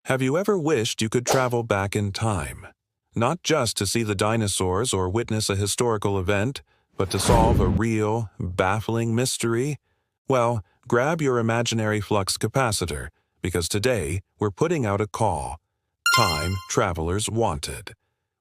Have you ever wished you could travel back in time? Not just to see the dinosaurs or witness a historical event, but to solve a real, baffling mystery? Well, grab your imaginary flux capacitor, because today we're putting out a call. Time Travelers Wanted.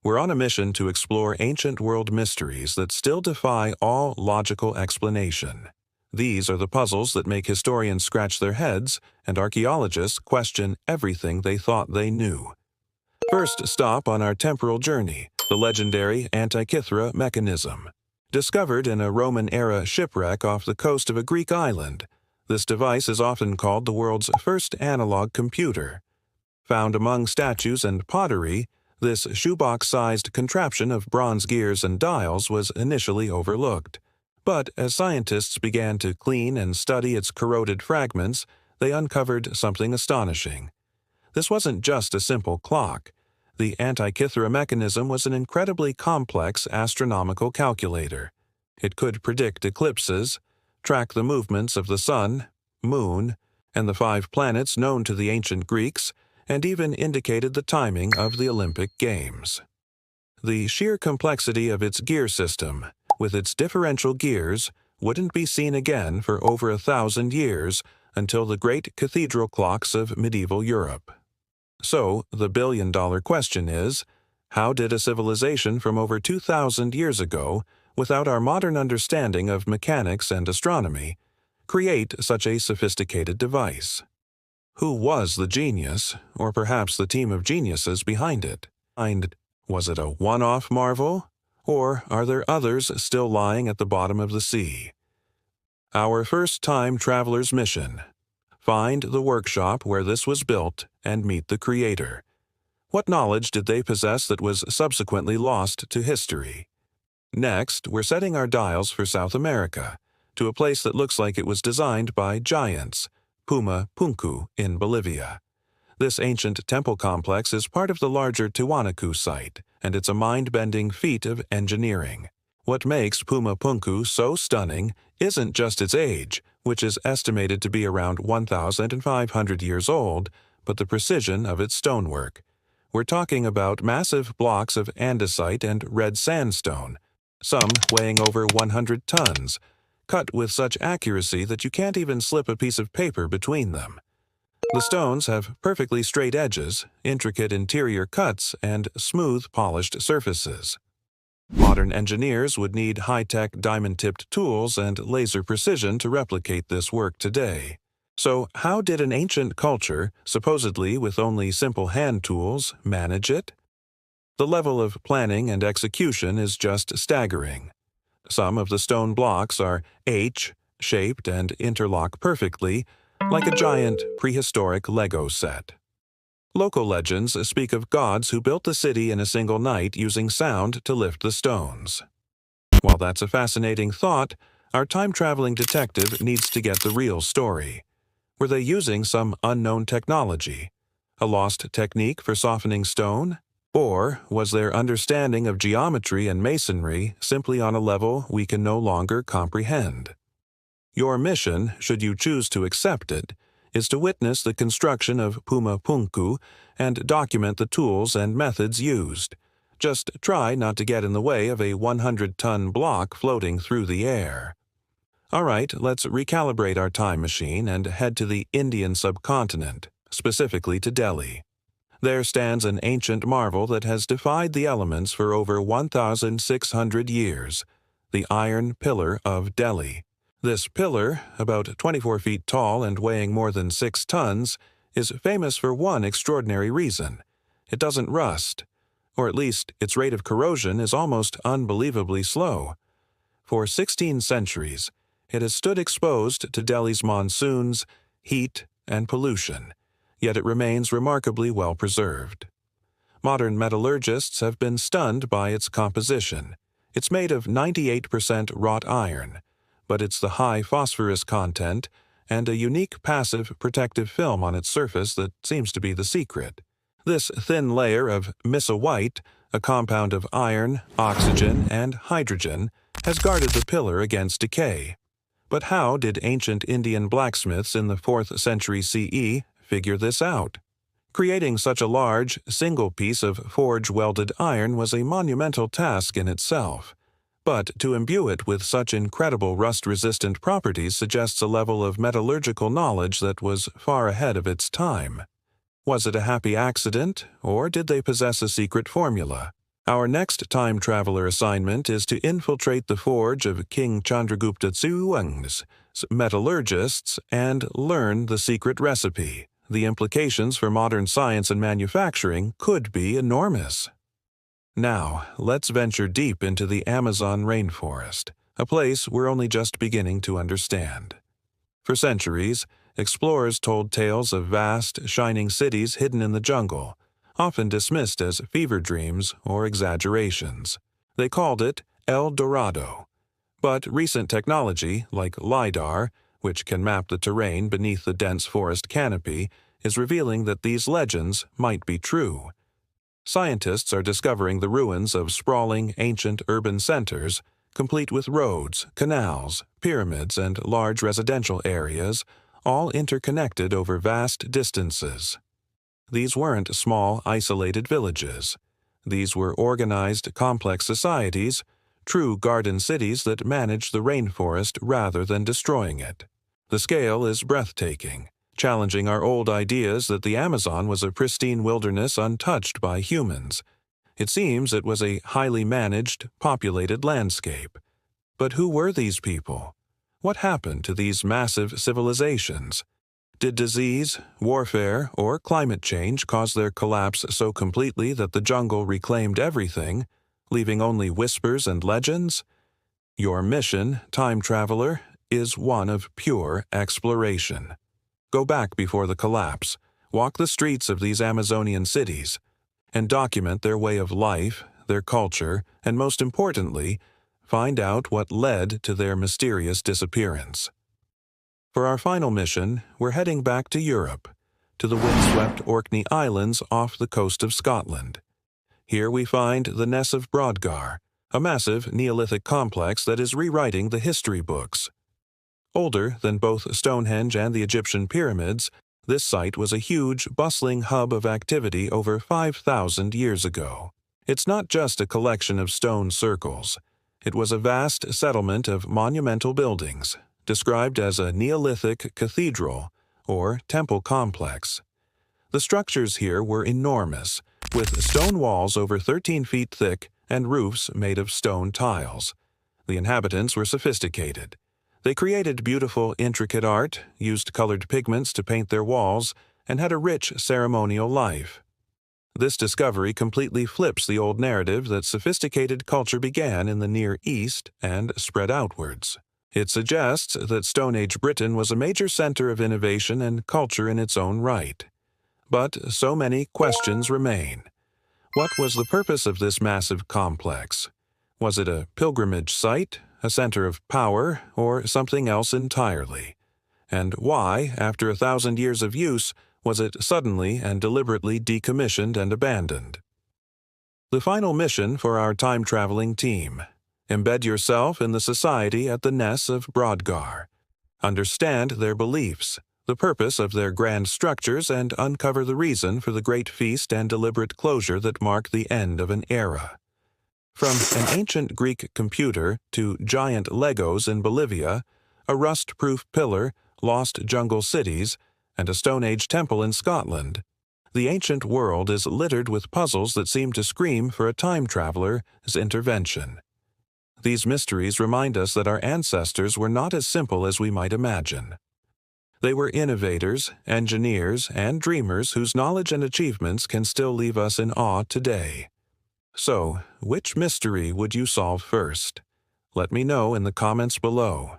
We're on a mission to explore ancient world mysteries that still defy all logical explanation. These are the puzzles that make historians scratch their heads and archaeologists question everything they thought they knew. First stop on our temporal journey, the legendary Antikythera mechanism. Discovered in a Roman-era shipwreck off the coast of a Greek island, this device is often called the world's first analog computer. Found among statues and pottery, this shoebox-sized contraption of bronze gears and dials was initially overlooked. But as scientists began to clean and study its corroded fragments, they uncovered something astonishing. This wasn't just a simple clock. The Antikythera mechanism was an incredibly complex astronomical calculator. It could predict eclipses, track the movements of the sun, moon, and the 5 planets known to the ancient Greeks, and even indicated the timing of the Olympic Games. The sheer complexity of its gear system, with its differential gears, wouldn't be seen again for over 1,000 years until the great cathedral clocks of medieval Europe. So, the billion-dollar question is, how did a civilization from over 2,000 years ago, without our modern understanding of mechanics and astronomy, create such a sophisticated device? Who was the genius, or perhaps the team of geniuses behind it? Was it a one-off marvel? Or are there others still lying at the bottom of the sea? Our first time traveler's mission. Find the workshop where this was built and meet the creator. What knowledge did they possess that was subsequently lost to history? Next, we're setting our dials for South America, to a place that looks like it was designed by giants, Puma Punku in Bolivia. This ancient temple complex is part of the larger Tiwanaku site, and it's a mind-bending feat of engineering. What makes Puma Punku so stunning isn't just its age, which is estimated to be around 1,500 years old, but the precision of its stonework. We're talking about massive blocks of andesite and red sandstone, some weighing over 100 tons, cut with such accuracy that you can't even slip a piece of paper between them. The stones have perfectly straight edges, intricate interior cuts, and smooth, polished surfaces. Modern engineers would need high-tech diamond-tipped tools and laser precision to replicate this work today. So, how did an ancient culture, supposedly with only simple hand tools, manage it? The level of planning and execution is just staggering. Some of the stone blocks are H-shaped and interlock perfectly, like a giant prehistoric Lego set. Local legends speak of gods who built the city in a single night using sound to lift the stones. While that's a fascinating thought, our time-traveling detective needs to get the real story. Were they using some unknown technology? A lost technique for softening stone? Or was their understanding of geometry and masonry simply on a level we can no longer comprehend? Your mission, should you choose to accept it, is to witness the construction of Puma Punku and document the tools and methods used. Just try not to get in the way of a 100-ton block floating through the air. All right, let's recalibrate our time machine and head to the Indian subcontinent, specifically to Delhi. There stands an ancient marvel that has defied the elements for over 1,600 years, the Iron Pillar of Delhi. This pillar, about 24 feet tall and weighing more than 6 tons, is famous for one extraordinary reason. It doesn't rust, or at least its rate of corrosion is almost unbelievably slow. For 16 centuries, it has stood exposed to Delhi's monsoons, heat, and pollution, yet it remains remarkably well preserved. Modern metallurgists have been stunned by its composition. It's made of 98% wrought iron, but it's the high phosphorus content and a unique passive protective film on its surface that seems to be the secret. This thin layer of missa white, a compound of iron, oxygen, and hydrogen, has guarded the pillar against decay. But how did ancient Indian blacksmiths in the 4th century CE figure this out? Creating such a large, single piece of forge-welded iron was a monumental task in itself. But to imbue it with such incredible rust-resistant properties suggests a level of metallurgical knowledge that was far ahead of its time. Was it a happy accident, or did they possess a secret formula? Our next time traveler assignment is to infiltrate the forge of King Chandragupta Tsewang's metallurgists and learn the secret recipe. The implications for modern science and manufacturing could be enormous. Now, let's venture deep into the Amazon rainforest, a place we're only just beginning to understand. For centuries, explorers told tales of vast, shining cities hidden in the jungle, often dismissed as fever dreams or exaggerations. They called it El Dorado. But recent technology, like LiDAR, which can map the terrain beneath the dense forest canopy, is revealing that these legends might be true. Scientists are discovering the ruins of sprawling, ancient urban centers, complete with roads, canals, pyramids, and large residential areas, all interconnected over vast distances. These weren't small, isolated villages. These were organized, complex societies, true garden cities that managed the rainforest rather than destroying it. The scale is breathtaking, challenging our old ideas that the Amazon was a pristine wilderness untouched by humans. It seems it was a highly managed, populated landscape. But who were these people? What happened to these massive civilizations? Did disease, warfare, or climate change cause their collapse so completely that the jungle reclaimed everything, leaving only whispers and legends? Your mission, time traveler, is one of pure exploration. Go back before the collapse, walk the streets of these Amazonian cities, and document their way of life, their culture, and most importantly, find out what led to their mysterious disappearance. For our final mission, we're heading back to Europe, to the windswept Orkney Islands off the coast of Scotland. Here we find the Ness of Brodgar, a massive Neolithic complex that is rewriting the history books. Older than both Stonehenge and the Egyptian pyramids, this site was a huge, bustling hub of activity over 5,000 years ago. It's not just a collection of stone circles. It was a vast settlement of monumental buildings, described as a Neolithic cathedral or temple complex. The structures here were enormous, with stone walls over 13 feet thick and roofs made of stone tiles. The inhabitants were sophisticated. They created beautiful, intricate art, used colored pigments to paint their walls, and had a rich ceremonial life. This discovery completely flips the old narrative that sophisticated culture began in the Near East and spread outwards. It suggests that Stone Age Britain was a major center of innovation and culture in its own right. But so many questions remain. What was the purpose of this massive complex? Was it a pilgrimage site, a center of power, or something else entirely? And why, after 1,000 years of use, was it suddenly and deliberately decommissioned and abandoned? The final mission for our time-traveling team. Embed yourself in the society at the Ness of Brodgar. Understand their beliefs, the purpose of their grand structures, and uncover the reason for the great feast and deliberate closure that mark the end of an era. From an ancient Greek computer to giant Legos in Bolivia, a rust-proof pillar, lost jungle cities, and a Stone Age temple in Scotland, the ancient world is littered with puzzles that seem to scream for a time traveler's intervention. These mysteries remind us that our ancestors were not as simple as we might imagine. They were innovators, engineers, and dreamers whose knowledge and achievements can still leave us in awe today. So, which mystery would you solve first? Let me know in the comments below.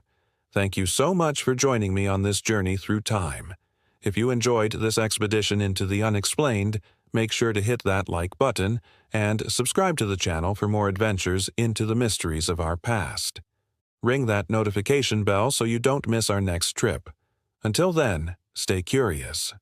Thank you so much for joining me on this journey through time. If you enjoyed this expedition into the unexplained, make sure to hit that like button and subscribe to the channel for more adventures into the mysteries of our past. Ring that notification bell so you don't miss our next trip. Until then, stay curious.